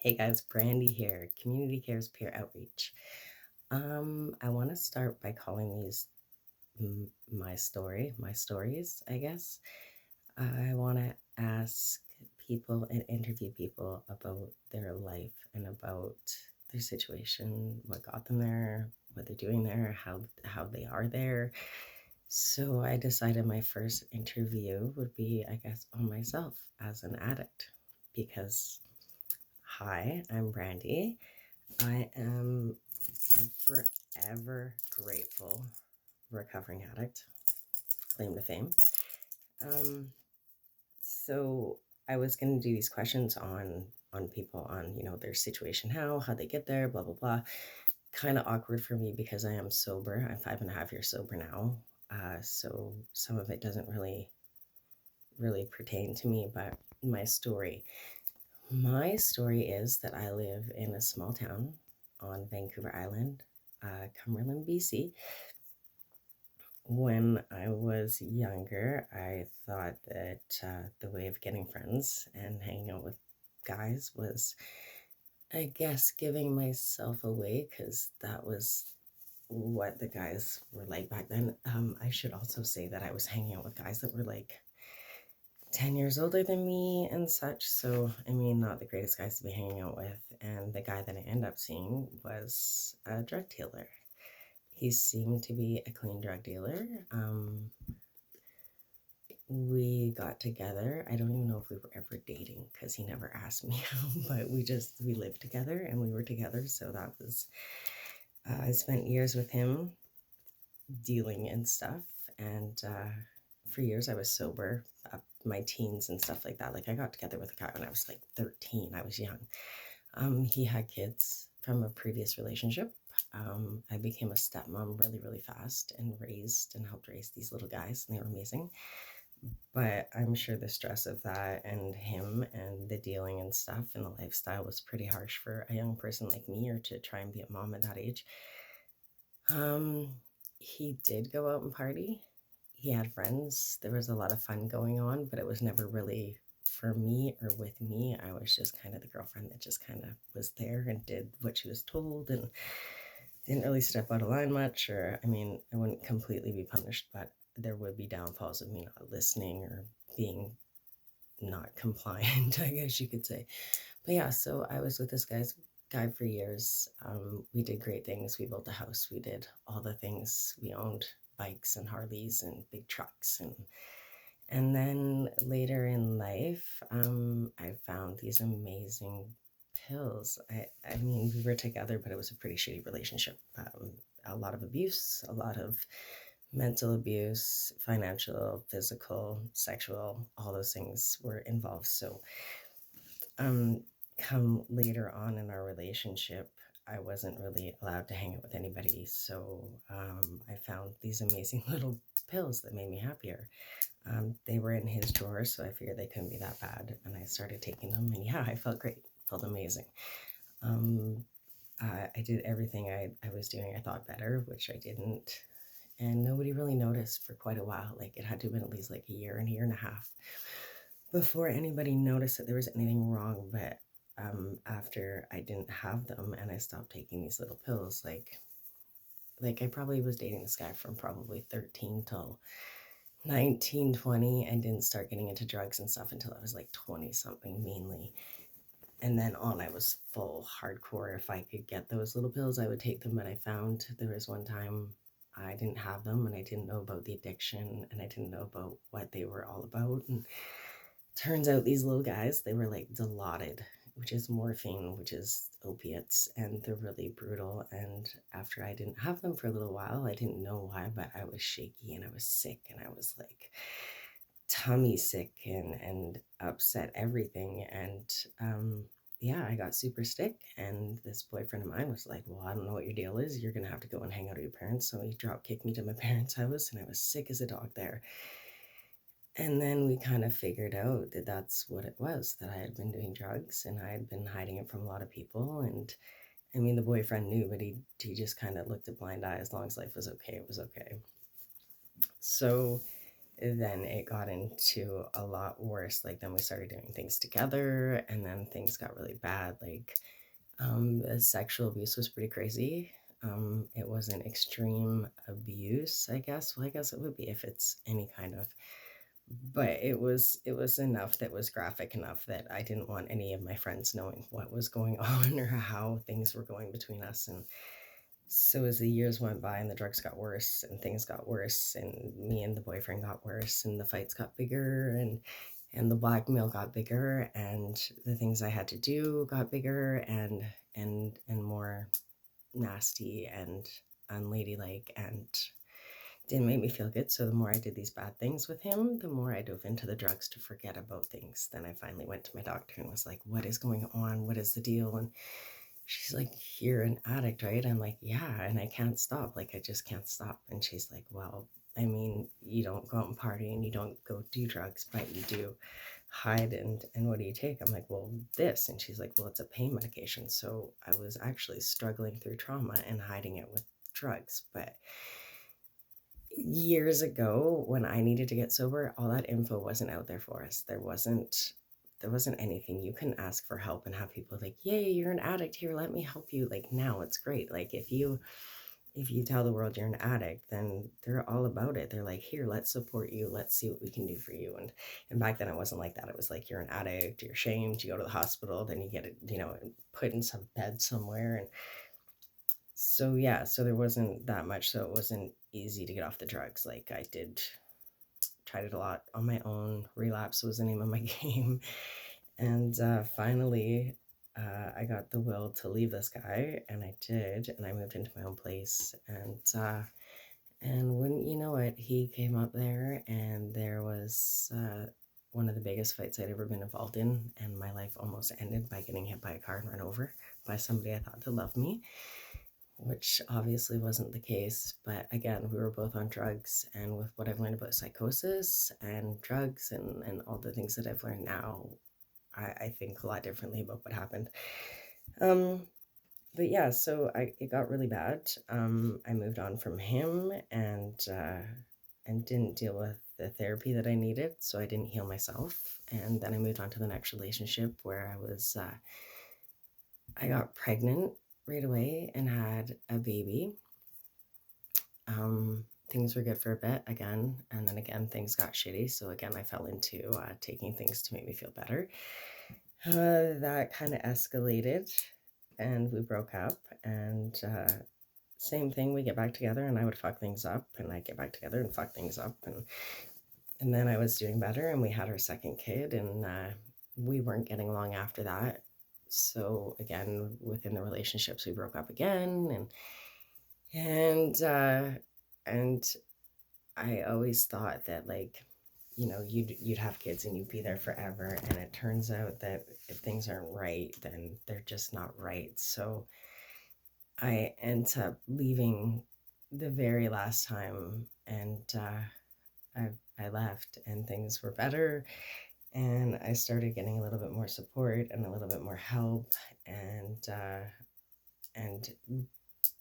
Hey guys, Brandi here, Community Cares Peer Outreach. I want to start by calling these my stories, I guess. I want to ask people and interview people about their life and about their situation, what got them there, what they're doing there, how they are there. So I decided my first interview would be, I guess, on myself as an addict because hi, I'm Brandi. I am a forever grateful recovering addict, claim to fame. Um, so I was going to do these questions on people on their situation, how they get there, blah blah blah. Kind of awkward for me because I am sober. I'm 5.5 years sober now, so some of it doesn't really pertain to me. But my story, my story is that I live in a small town on Vancouver Island, Cumberland, BC. When I was younger, I thought that the way of getting friends and hanging out with guys was, I guess, giving myself away because that was what the guys were like back then. I should also say that I was hanging out with guys that were like 10 years older than me and such. So, I mean, not the greatest guys to be hanging out with. And the guy that I ended up seeing was a drug dealer. He seemed to be a clean drug dealer. We got together. I don't even know if we were ever dating because he never asked me, but we lived together and we were together. So that was, I spent years with him dealing and stuff. And for years I was sober, my teens and stuff like that. Like I got together with a guy when I was like 13. I was young. He had kids from a previous relationship. I became a stepmom really, really fast and helped raise these little guys, and they were amazing. But I'm sure the stress of that and him and the dealing and stuff and the lifestyle was pretty harsh for a young person like me, or to try and be a mom at that age. He did go out and party. He had friends. There was a lot of fun going on, but it was never really for me or with me. I was just kind of the girlfriend that just kind of was there and did what she was told and didn't really step out of line much. Or, I mean, I wouldn't completely be punished, but there would be downfalls of me not listening or being not compliant, I guess you could say. But yeah, so I was with this guy for years. We did great things. We built a house. We did all the things. We owned bikes and Harleys and big trucks, and then later in life, I found these amazing pills. I mean, we were together, but it was a pretty shitty relationship. A lot of abuse, a lot of mental abuse, financial, physical, sexual, all those things were involved. So, come later on in our relationship, I wasn't really allowed to hang out with anybody. So, I found these amazing little pills that made me happier. They were in his drawer, so I figured they couldn't be that bad. And I started taking them, and yeah, I felt great, felt amazing. Um, I did everything I was doing, I thought better, which I didn't. And nobody really noticed for quite a while. Like it had to have been at least like a year and a half before anybody noticed that there was anything wrong. But after I didn't have them and I stopped taking these little pills, like I probably was dating this guy from probably 13 till 19, 20, and didn't start getting into drugs and stuff until I was like 20 something mainly. And then on, I was full hardcore. If I could get those little pills, I would take them. But I found there was one time I didn't have them and I didn't know about the addiction and I didn't know about what they were all about. And turns out these little guys, they were like Dilaudid, which is morphine, which is opiates, and they're really brutal. And after I didn't have them for a little while, I didn't know why, but I was shaky and I was sick and I was like tummy sick and upset everything. And yeah, I got super sick. And this boyfriend of mine was like, well, I don't know what your deal is. You're going to have to go and hang out with your parents. So he drop kicked me to my parents' house and I was sick as a dog there. And then we kind of figured out that that's what it was, that I had been doing drugs and I had been hiding it from a lot of people. And I mean, the boyfriend knew, but he just kind of looked a blind eye. As long as life was okay, it was okay. So then it got into a lot worse. Like, then we started doing things together, and then things got really bad. Like, the sexual abuse was pretty crazy. It wasn't extreme abuse, I guess. Well, I guess it would be if it's any kind of, but it was enough that was graphic enough that I didn't want any of my friends knowing what was going on or how things were going between us. And so as the years went by and the drugs got worse and things got worse and me and the boyfriend got worse and the fights got bigger and the blackmail got bigger and the things I had to do got bigger and more nasty and unladylike and didn't make me feel good. So the more I did these bad things with him, the more I dove into the drugs to forget about things. Then I finally went to my doctor and was like, what is going on? What is the deal? And she's like, you're an addict, right? I'm like, yeah, and I can't stop. Like, I just can't stop. And she's like, well, I mean, you don't go out and party and you don't go do drugs, but you do hide and what do you take? I'm like, well, this. And she's like, well, it's a pain medication. So I was actually struggling through trauma and hiding it with drugs. But years ago when I needed to get sober, all that info wasn't out there for us. There wasn't anything. You can ask for help and have people like, yay, you're an addict, here, let me help you. Like, now it's great. Like, if you tell the world you're an addict, then they're all about it. They're like, here, let's support you, let's see what we can do for you. And back then it wasn't like that. It was like, you're an addict, you're ashamed, you go to the hospital, then you get it, put in some bed somewhere. And so yeah, so there wasn't that much, so it wasn't easy to get off the drugs. Like, I did tried it a lot on my own. Relapse was the name of my game. And finally, I got the will to leave this guy, and I did, and I moved into my own place. And wouldn't you know it, he came up there, and there was one of the biggest fights I'd ever been involved in, and my life almost ended by getting hit by a car and run over by somebody I thought to love me, which obviously wasn't the case. But again, we were both on drugs, and with what I've learned about psychosis and drugs and all the things that I've learned now, I think a lot differently about what happened. Um, but yeah, so it got really bad. I moved on from him and didn't deal with the therapy that I needed, so I didn't heal myself. And then I moved on to the next relationship where I got pregnant right away and had a baby. Things were good for a bit again, and then again things got shitty. So again, I fell into taking things to make me feel better. That kind of escalated, and we broke up. And same thing, we get back together, and I would fuck things up, and I'd get back together and fuck things up, and then I was doing better, and we had our second kid, and we weren't getting along after that. So again, within the relationships, we broke up again, and and I always thought that, like, you'd have kids and you'd be there forever, and it turns out that if things aren't right, then they're just not right. So I end up leaving the very last time, and I left, and things were better, and I started getting a little bit more support and a little bit more help, and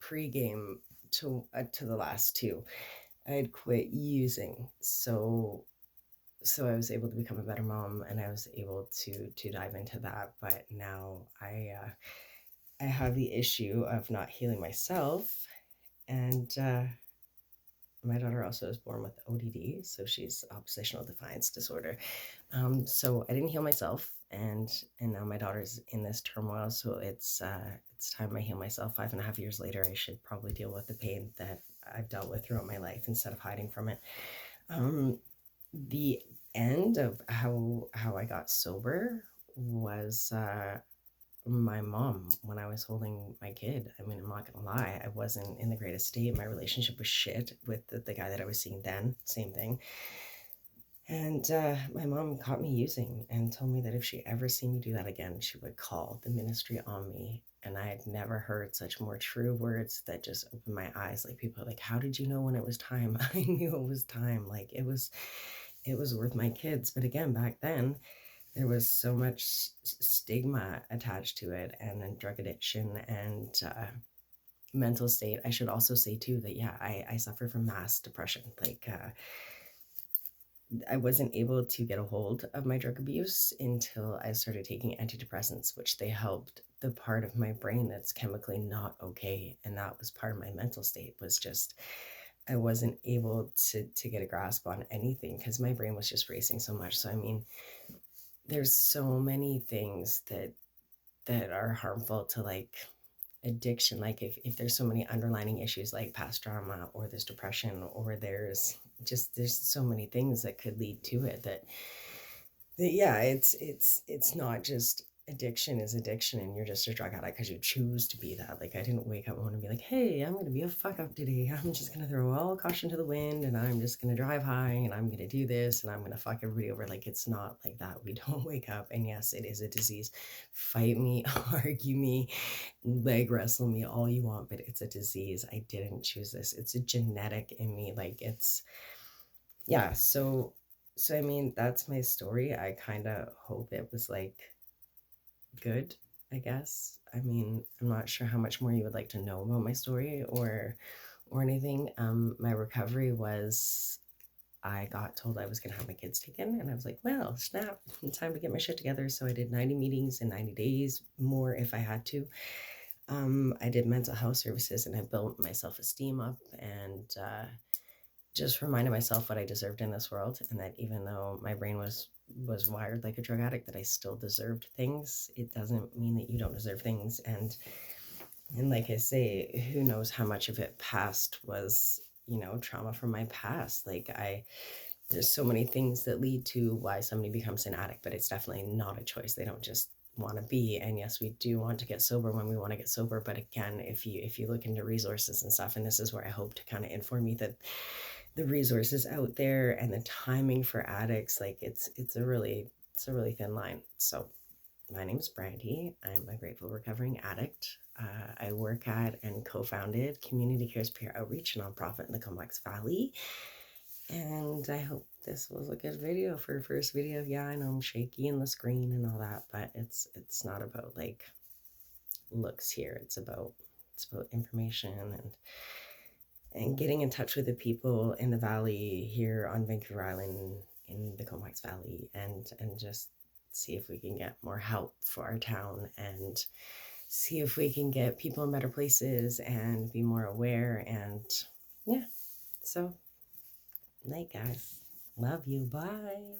pre-game to the last two, I had quit using. So I was able to become a better mom, and I was able to dive into that. But now I have the issue of not healing myself, and my daughter also is born with ODD, so she's oppositional defiance disorder. So I didn't heal myself, and now my daughter's in this turmoil. So it's time I heal myself. 5.5 years later, I should probably deal with the pain that I've dealt with throughout my life instead of hiding from it. The end of how I got sober was my mom when I was holding my kid. I mean, I'm not gonna lie, I wasn't in the greatest state. My relationship was shit with the guy that I was seeing then, same thing. And my mom caught me using and told me that if she ever seen me do that again, she would call the ministry on me. And I had never heard such more true words that just opened my eyes. Like, people are like, how did you know when it was time? I knew it was time. Like, it was worth my kids. But again, back then, there was so much stigma attached to it, and then drug addiction and mental state. I should also say too that, yeah, I suffer from mass depression. Like, I wasn't able to get a hold of my drug abuse until I started taking antidepressants, which they helped the part of my brain that's chemically not okay. And that was part of my mental state, was just I wasn't able to get a grasp on anything because my brain was just racing so much. So I mean, there's so many things that are harmful to like addiction. Like if there's so many underlining issues like past trauma, or there's depression, or there's so many things that could lead to it, that yeah, it's not just addiction is addiction and you're just a drug addict because you choose to be that. Like I didn't wake up one and be like, hey, I'm gonna be a fuck up today, I'm just gonna throw all caution to the wind and I'm just gonna drive high and I'm gonna do this and I'm gonna fuck everybody over. Like it's not like that. We don't wake up, and yes, it is a disease. Fight me, argue me, leg wrestle me all you want, but it's a disease. I didn't choose this. It's a genetic in me. Like it's yeah. So I mean, that's my story. I kind of hope it was like good, I guess. I mean, I'm not sure how much more you would like to know about my story or anything. My recovery was I got told I was gonna have my kids taken, and I was like, well, snap, time to get my shit together. So I did 90 meetings in 90 days, more if I had to. I did mental health services, and I built my self-esteem up, and just reminded myself what I deserved in this world, and that even though my brain was wired like a drug addict, that I still deserved things. It doesn't mean that you don't deserve things. And like I say, who knows how much of it past was, trauma from my past. Like there's so many things that lead to why somebody becomes an addict, but it's definitely not a choice. They don't just want to be. And yes, we do want to get sober when we want to get sober, but again, if you look into resources and stuff, and this is where I hope to kind of inform you, that the resources out there and the timing for addicts, like it's a really thin line. So my name is Brandi. I'm a grateful recovering addict. I work at and co-founded Community Cares Peer Outreach, a nonprofit in the Complex Valley. And I hope this was a good video for a first video. Yeah, I know I'm shaky in the screen and all that, but it's not about like looks here. It's about information and getting in touch with the people in the valley here on Vancouver Island in the Complex Valley, and just see if we can get more help for our town, and see if we can get people in better places and be more aware. And yeah, so night guys, love you, bye.